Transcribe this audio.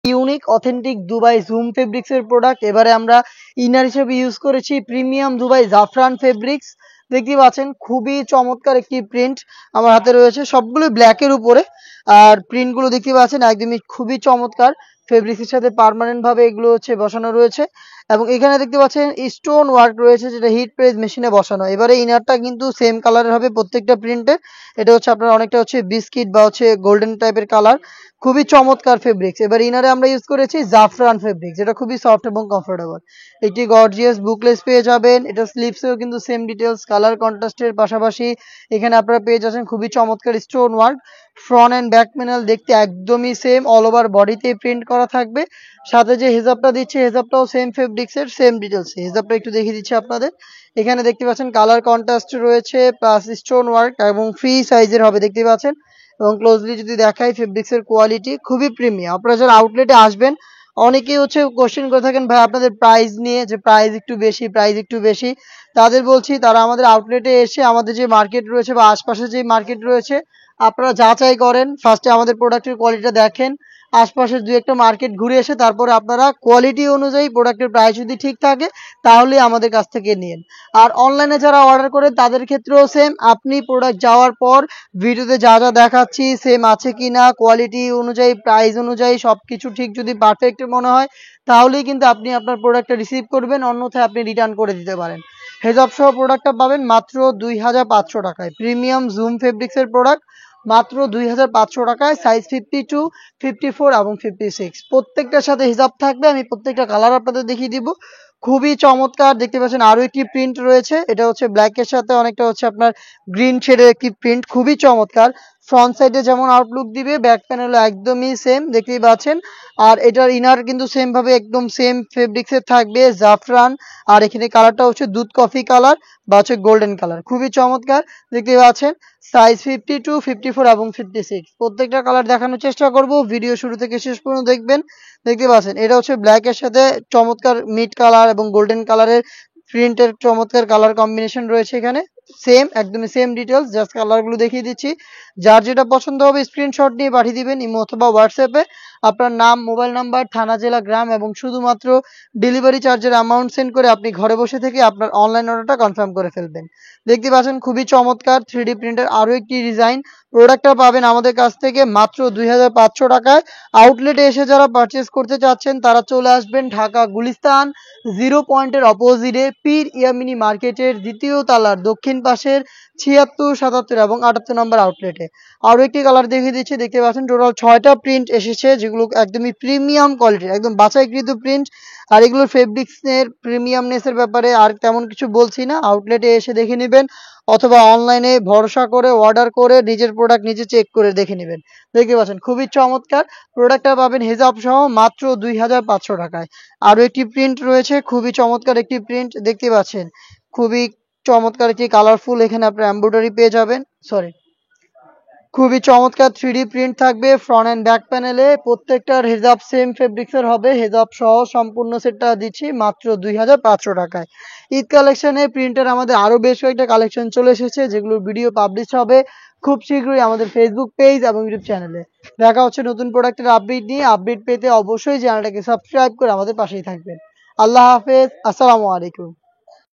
Unique authentic Dubai zoom fabrics এর product. এবারে আমরা ইনার হিসেবে ইউজ করেছি প্রিমিয়াম দুবাই জাফরান ফেব্রিক্স। দেখতে পাচ্ছেন খুবই চমৎকার একটি প্রিন্ট আমার হাতে রয়েছে, সবগুলো ব্ল্যাকের উপরে। আর প্রিন্টগুলো দেখতে পাচ্ছেন একদমই খুবই চমৎকার। ফেব্রিক্সের সাথে পার্মানেন্ট ভাবে এগুলো বসানো রয়েছে এবং এখানে দেখতে পাচ্ছেন স্টোন ওয়ার্ক রয়েছে, যেটা হিট প্রেস মেশিনে বসানো। এবারে ইনারটা কিন্তু সেম কালারের হবে প্রত্যেকটা প্রিন্টের। এটা আপনার অনেকটা বিস্কিট বা গোল্ডেন টাইপের কালার। খুবই চমৎকার ফেব্রিক্স। এবার ইনারে আমরা ইউজ করেছি জাফরান ফেব্রিক্স, যেটা খুবই সফট এবং কমফোর্টেবল। একটি গর্জিয়াস বুকলেস পেয়ে যাবেন। এটা স্লিভসেও কিন্তু সেম ডিটেলস কালার কন্ট্রাস্টের পাশাপাশি এখানে আপনারা পেয়ে যাচ্ছেন খুবই চমৎকার stone work. Front end back panel দেখতে একদমই সেম, অল ওভার বডিতে প্রিন্ট করা থাকবে। সাথে যে হেজাবটা দিচ্ছে, হেজাবটাও সেম ফেব্রিক্সের, সেম ডিটেলস। হেজাবটা একটু দেখিয়ে দিচ্ছি আপনাদের। এখানে দেখতে পাচ্ছেন কালার কন্ট্রাস্ট রয়েছে প্লাস স্টোন ওয়ার্ক এবং ফ্রি সাইজের হবে দেখতে পাচ্ছেন। এবং ক্লোজলি যদি দেখাই ফেব্রিক্সের কোয়ালিটি খুবই প্রিমিয়াম। আপনারা যারা আউটলেটে আসবেন, অনেকেই কোশ্চেন করে থাকেন ভাই আপনাদের প্রাইস নিয়ে, যে প্রাইস একটু বেশি। তাদের বলছি তারা আমাদের আউটলেটে এসে আমাদের যে মার্কেট রয়েছে বা আশপাশে যে মার্কেট রয়েছে আপনারা যাচাই করেন। ফার্স্টে আমাদের প্রোডাক্টের কোয়ালিটিটা দেখেন, আশপাশের দুই একটা মার্কেট ঘুরে এসে তারপরে আপনারা কোয়ালিটি অনুযায়ী প্রোডাক্টের প্রাইস যদি ঠিক থাকে তাহলে আমাদের কাছ থেকে নিন। আর অনলাইনে যারা অর্ডার করেন তাদের ক্ষেত্রেও সেম, আপনি প্রোডাক্ট যাওয়ার পর ভিডিওতে যা যা দেখাচ্ছি সেম আছে কিনা, কোয়ালিটি অনুযায়ী প্রাইস অনুযায়ী সবকিছু ঠিক যদি পারফেক্ট মনে হয় তাহলেই কিন্তু আপনি আপনার প্রোডাক্টটা রিসিভ করবেন, অন্যথায় আপনি রিটার্ন করে দিতে পারেন। হেজাব সহ প্রোডাক্টটা পাবেন মাত্র 2500 টাকায়। প্রিমিয়াম জুম ফেব্রিক্সের প্রোডাক্ট মাত্র 2500 টাকায়। সাইজ 52, 54 এবং 56 প্রত্যেকটার সাথে হিজাব থাকবে। আমি প্রত্যেকটা কালার আপনাদের দেখিয়ে দিব। খুবই চমৎকার। দেখতে পাচ্ছেন আরো একটি প্রিন্ট রয়েছে, এটা ব্ল্যাক এর সাথে অনেকটা আপনার গ্রিন শেডের একটি প্রিন্ট, খুবই চমৎকার। ফ্রন্ট সাইডে যেমন আউটলুক দিবে ব্যাক প্যানেলও একদমই সেম দেখতেই পাচ্ছেন। আর এটার ইনার কিন্তু সেম ভাবে একদম সেম ফেব্রিক্সের থাকবে জাফরান। আর এখানে কালারটা দুধ কফি কালার বা গোল্ডেন কালার, খুবই চমৎকার দেখতে পাচ্ছেন। সাইজ 52, 54 এবং 56 প্রত্যেকটা কালার দেখানোর চেষ্টা করব। ভিডিও শুরু থেকে শেষ পর্যন্ত দেখবেন। দেখতে পাচ্ছেন এটা ব্ল্যাক এর সাথে চমৎকার মিড কালার এবং গোল্ডেন কালারের প্রিন্টের চমৎকার কালার কম্বিনেশন রয়েছে এখানে। সেম একদমই সেম ডিটেলস, জাস্ট কালারগুলো দেখিয়ে দিচ্ছি। যার যেটা পছন্দ হবে স্ক্রিনশট নিয়ে পাঠিয়ে দিবেন ইমো অথবা হোয়াটসঅ্যাপে। আপনার নাম, মোবাইল নাম্বার, থানা, জেলা, গ্রাম এবং শুধুমাত্র ডেলিভারি চার্জের অ্যামাউন্ট সেন্ড করে আপনি ঘরে বসে থেকে আপনার অনলাইন অর্ডারটা কনফার্ম করে ফেলবেন। দেখতে পাচ্ছেন খুবই চমৎকার 3D প্রিন্টের আরো একটি ডিজাইন। প্রোডাক্টটা পাবেন আমাদের কাছ থেকে মাত্র 2500 টাকায়। আউটলেটে এসে যারা পারচেস করতে চাচ্ছেন তারা চলে আসবেন ঢাকা গুলিস্তান 0 পয়েন্টের অপোজিটে পীর ইয়ামিনী মার্কেটের দ্বিতীয় তলার দক্ষিণ পাশের 76, 77 এবং 78 নম্বর আউটলেটে। আরো একটি কালার দেখিয়ে দিচ্ছি। দেখতে পাচ্ছেন টোটাল 6টা প্রিন্ট এসেছে, যেগুলো একদমই প্রিমিয়াম কোয়ালিটির, একদম বাছাইকৃত প্রিন্ট। আর এগুলোর ফেব্রিক্সের প্রিমিয়ামনেসের ব্যাপারে আর তেমন কিছু বলছি না, আউটলেটে এসে দেখে নেবেন অথবা অনলাইনে ভরসা করে অর্ডার করে নিজের প্রোডাক্ট নিজে চেক করে দেখে নেবেন। দেখতে পাচ্ছেন খুবই চমৎকার। প্রোডাক্টটা পাবেন হেজাব সহ মাত্র 2500 টাকায়। আরো একটি প্রিন্ট রয়েছে, খুবই চমৎকার একটি প্রিন্ট দেখতে পাচ্ছেন। খুবই চমৎকার একটি কালারফুল, এখানে আপনার এমব্রয়ডারি পেয়ে যাবেন। সরি, খুবই চমৎকার 3D প্রিন্ট থাকবে ফ্রন্ট এন্ড ব্যাক প্যানেলে। প্রত্যেকটার হেজাব সেম ফেব্রিক্সের হবে। হেজাব সহ সম্পূর্ণ সেটটা দিচ্ছি মাত্র 2500 টাকায়। ঈদ কালেকশনে প্রিন্টের আমাদের আরো বেশ কয়েকটা কালেকশন চলে এসেছে, যেগুলোর ভিডিও পাবলিশ হবে খুব শীঘ্রই আমাদের ফেসবুক পেজ এবং ইউটিউব চ্যানেলে। দেখা হচ্ছে নতুন প্রোডাক্টের আপডেট নিয়ে। আপডেট পেতে অবশ্যই চ্যানেলটাকে সাবস্ক্রাইব করে আমাদের পাশেই থাকবেন। আল্লাহ হাফেজ, আসসালামু আলাইকুম।